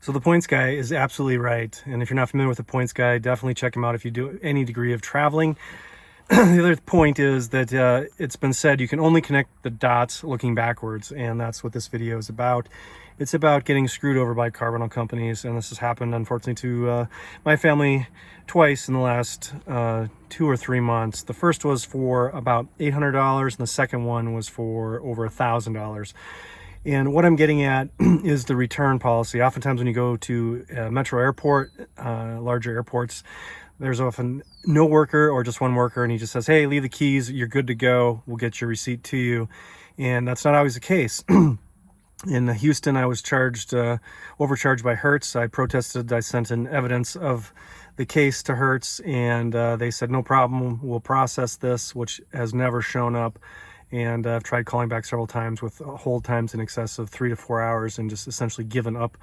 So the points guy is absolutely right. And if you're not familiar with the points guy, definitely check him out if you do any degree of traveling. The other point is that it's been said you can only connect the dots looking backwards, and that's what this video is about. It's about getting screwed over by car rental companies, and this has happened, unfortunately, to my family twice in the last 2 or 3 months. The first was for about $800, and the second one was for over $1,000. And what I'm getting at is the return policy. Oftentimes when you go to a metro airport, larger airports, there's often no worker or just one worker, and he just says, hey, leave the keys, you're good to go, we'll get your receipt to you. And that's not always the case. In Houston, I was overcharged by Hertz. I protested. I sent in evidence of the case to Hertz, and they said, no problem, we'll process this, which has never shown up. And I've tried calling back several times with hold times in excess of 3 to 4 hours, and just essentially given up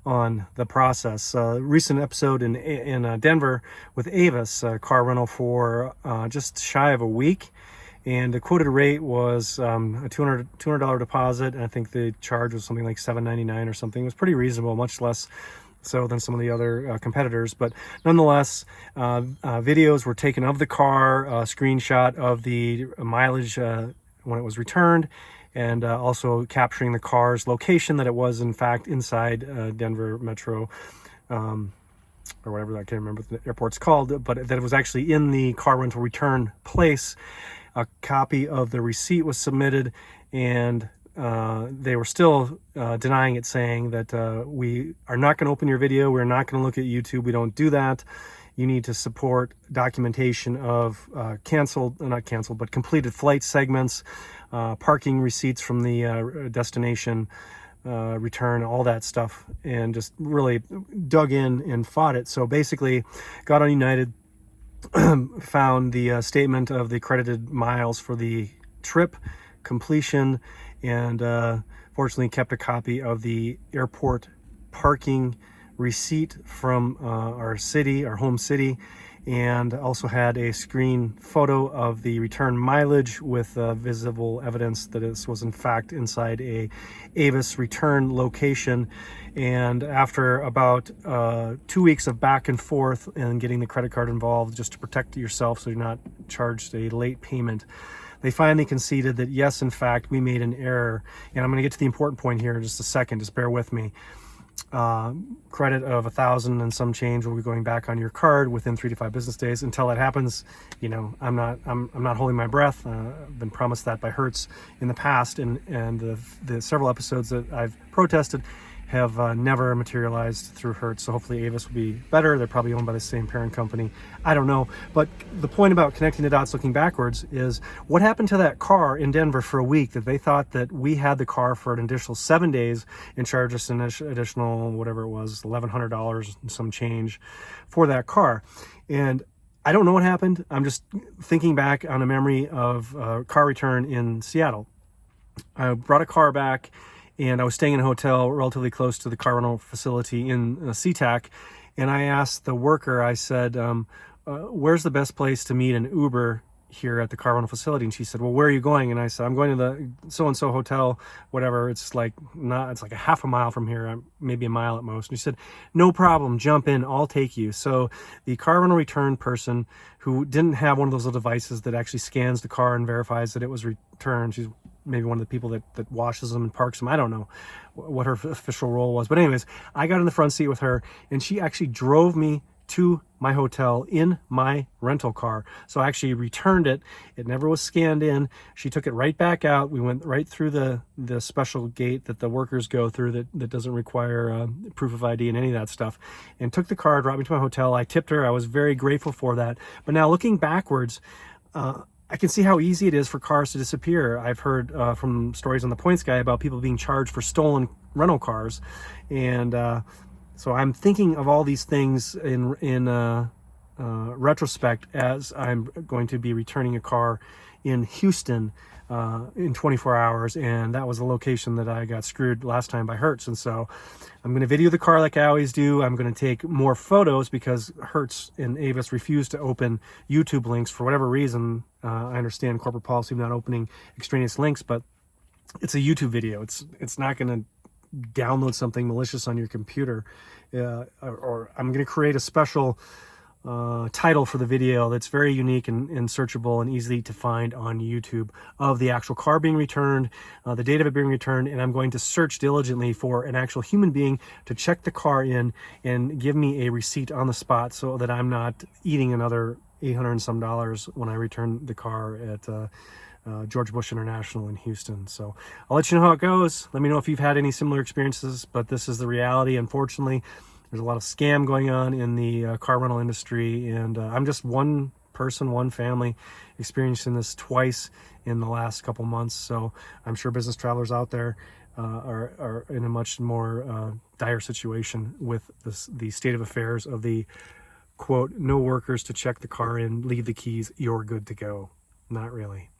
on the process. Recent episode in Denver with Avis, car rental for just shy of a week. And the quoted rate was a $200 deposit, and I think the charge was something like $7.99 or something. It was pretty reasonable, much less so than some of the other competitors. But nonetheless, videos were taken of the car, a screenshot of the mileage when it was returned, and also capturing the car's location, that it was in fact inside Denver Metro, or whatever, I can't remember what the airport's called, but that it was actually in the car rental return place. A copy of the receipt was submitted, and they were still denying it, saying that we are not going to open your video, we're not going to look at YouTube, we don't do that. You need to support documentation of completed flight segments, parking receipts from the destination, return, all that stuff, and just really dug in and fought it. So basically, got on United, found the statement of the credited miles for the trip completion, and fortunately kept a copy of the airport parking receipt from our home city, and also had a screen photo of the return mileage with visible evidence that this was in fact inside a Avis return location. And after about 2 weeks of back and forth and getting the credit card involved just to protect yourself so you're not charged a late payment, they finally conceded that yes, in fact, we made an error. And I'm going to get to the important point here in just a second, just bear with me. Credit of 1,000 and some change will be going back on your card within 3 to 5 business days. Until that happens, you know, I'm not holding my breath. I've been promised that by Hertz in the past, and the several episodes that I've protested have never materialized through Hertz. So hopefully Avis will be better. They're probably owned by the same parent company. I don't know. But the point about connecting the dots looking backwards is what happened to that car in Denver for a week, that they thought that we had the car for an additional 7 days and charged us an additional, whatever it was, $1,100 and some change for that car. And I don't know what happened. I'm just thinking back on a memory of a car return in Seattle. I brought a car back, and I was staying in a hotel relatively close to the car rental facility in SeaTac, and I asked the worker, I said, where's the best place to meet an Uber here at the car rental facility? And she said, well, where are you going? And I said, I'm going to the so-and-so hotel, whatever. It's like a half a mile from here, maybe a mile at most. And she said, no problem, jump in, I'll take you. So the car rental return person, who didn't have one of those little devices that actually scans the car and verifies that it was returned, she's maybe one of the people that washes them and parks them. I don't know what her official role was. But anyways, I got in the front seat with her, and she actually drove me to my hotel in my rental car. So I actually returned it. It never was scanned in. She took it right back out. We went right through the special gate that the workers go through that doesn't require proof of ID and any of that stuff, and took the car, brought me to my hotel. I tipped her. I was very grateful for that. But now looking backwards, I can see how easy it is for cars to disappear. I've heard from stories on the Points Guy about people being charged for stolen rental cars. And so I'm thinking of all these things in retrospect as I'm going to be returning a car in Houston in 24 hours. And that was the location that I got screwed last time by Hertz. And so I'm going to video the car like I always do. I'm going to take more photos because Hertz and Avis refuse to open YouTube links for whatever reason. I understand corporate policy of not opening extraneous links, but it's a YouTube video. It's not going to download something malicious on your computer. Or I'm going to create a special title for the video that's very unique and searchable and easy to find on YouTube of the actual car being returned, the date of it being returned, and I'm going to search diligently for an actual human being to check the car in and give me a receipt on the spot so that I'm not eating another $800 and some when I return the car at George Bush International in Houston. So I'll let you know how it goes. Let me know if you've had any similar experiences, but this is the reality. Unfortunately, there's a lot of scam going on in the car rental industry, and I'm just one person, one family experiencing this twice in the last couple months. So I'm sure business travelers out there are in a much more dire situation with the state of affairs of the quote, no workers to check the car in, leave the keys, you're good to go. Not really.